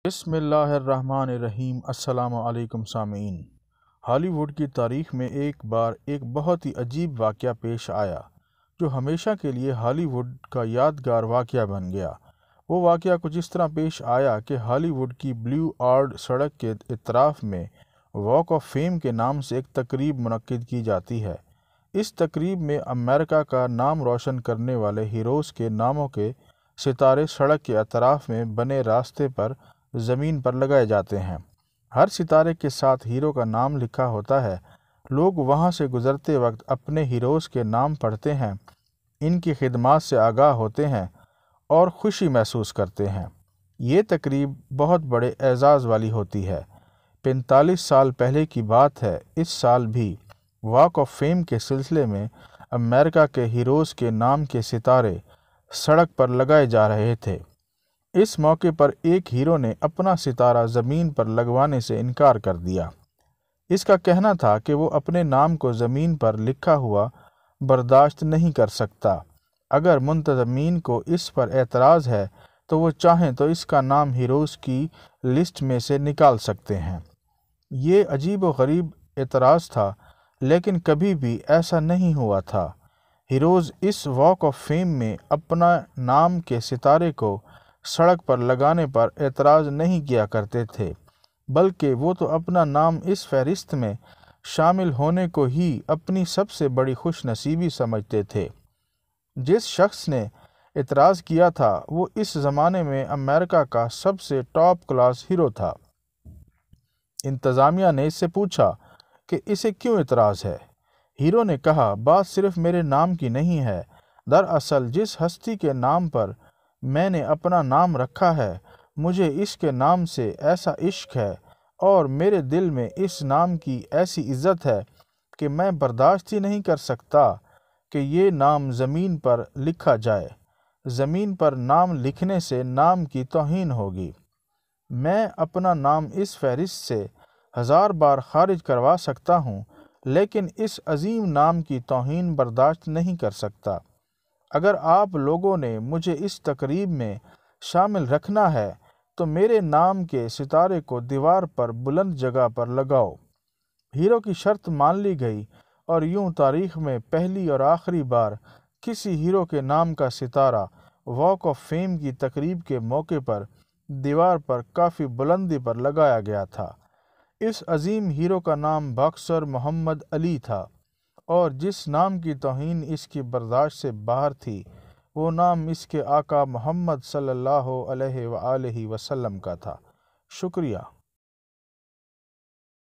بسم اللہ الرحمن الرحیم۔ السلام علیکم سامعین۔ ہالی ووڈ کی تاریخ میں ایک بار ایک بہت ہی عجیب واقعہ پیش آیا جو ہمیشہ کے لیے ہالی ووڈ کا یادگار واقعہ بن گیا۔ وہ واقعہ کچھ اس طرح پیش آیا کہ ہالی ووڈ کی بلیو آرڈ سڑک کے اطراف میں واک آف فیم کے نام سے ایک تقریب منعقد کی جاتی ہے۔ اس تقریب میں امریکہ کا نام روشن کرنے والے ہیروز کے ناموں کے ستارے سڑک کے اطراف میں بنے راستے پر زمین پر لگائے جاتے ہیں۔ ہر ستارے کے ساتھ ہیرو کا نام لکھا ہوتا ہے۔ لوگ وہاں سے گزرتے وقت اپنے ہیروز کے نام پڑھتے ہیں، ان کی خدمات سے آگاہ ہوتے ہیں اور خوشی محسوس کرتے ہیں۔ یہ تقریب بہت بڑے اعزاز والی ہوتی ہے۔ 45 سال پہلے کی بات ہے، اس سال بھی واک آف فیم کے سلسلے میں امریکہ کے ہیروز کے نام کے ستارے سڑک پر لگائے جا رہے تھے۔ اس موقع پر ایک ہیرو نے اپنا ستارہ زمین پر لگوانے سے انکار کر دیا۔ اس کا کہنا تھا کہ وہ اپنے نام کو زمین پر لکھا ہوا برداشت نہیں کر سکتا۔ اگر منتظمین کو اس پر اعتراض ہے تو وہ چاہیں تو اس کا نام ہیروز کی لسٹ میں سے نکال سکتے ہیں۔ یہ عجیب و غریب اعتراض تھا، لیکن کبھی بھی ایسا نہیں ہوا تھا۔ ہیروز اس واک آف فیم میں اپنا نام کے ستارے کو سڑک پر لگانے پر اعتراض نہیں کیا کرتے تھے، بلکہ وہ تو اپنا نام اس فہرست میں شامل ہونے کو ہی اپنی سب سے بڑی خوش نصیبی سمجھتے تھے۔ جس شخص نے اعتراض کیا تھا وہ اس زمانے میں امریکہ کا سب سے ٹاپ کلاس ہیرو تھا۔ انتظامیہ نے اس سے پوچھا کہ اسے کیوں اعتراض ہے۔ ہیرو نے کہا، بات صرف میرے نام کی نہیں ہے۔ دراصل جس ہستی کے نام پر میں نے اپنا نام رکھا ہے، مجھے اس کے نام سے ایسا عشق ہے اور میرے دل میں اس نام کی ایسی عزت ہے کہ میں برداشت ہی نہیں کر سکتا کہ یہ نام زمین پر لکھا جائے۔ زمین پر نام لکھنے سے نام کی توہین ہوگی۔ میں اپنا نام اس فہرست سے 1000 بار خارج کروا سکتا ہوں، لیکن اس عظیم نام کی توہین برداشت نہیں کر سکتا۔ اگر آپ لوگوں نے مجھے اس تقریب میں شامل رکھنا ہے تو میرے نام کے ستارے کو دیوار پر بلند جگہ پر لگاؤ۔ ہیرو کی شرط مان لی گئی اور یوں تاریخ میں پہلی اور آخری بار کسی ہیرو کے نام کا ستارہ واک آف فیم کی تقریب کے موقع پر دیوار پر کافی بلندی پر لگایا گیا تھا۔ اس عظیم ہیرو کا نام باکسر محمد علی تھا، اور جس نام کی توہین اس کی برداشت سے باہر تھی، وہ نام اس کے آقا محمد صلی اللہ علیہ وآلہ وسلم کا تھا۔ شکریہ۔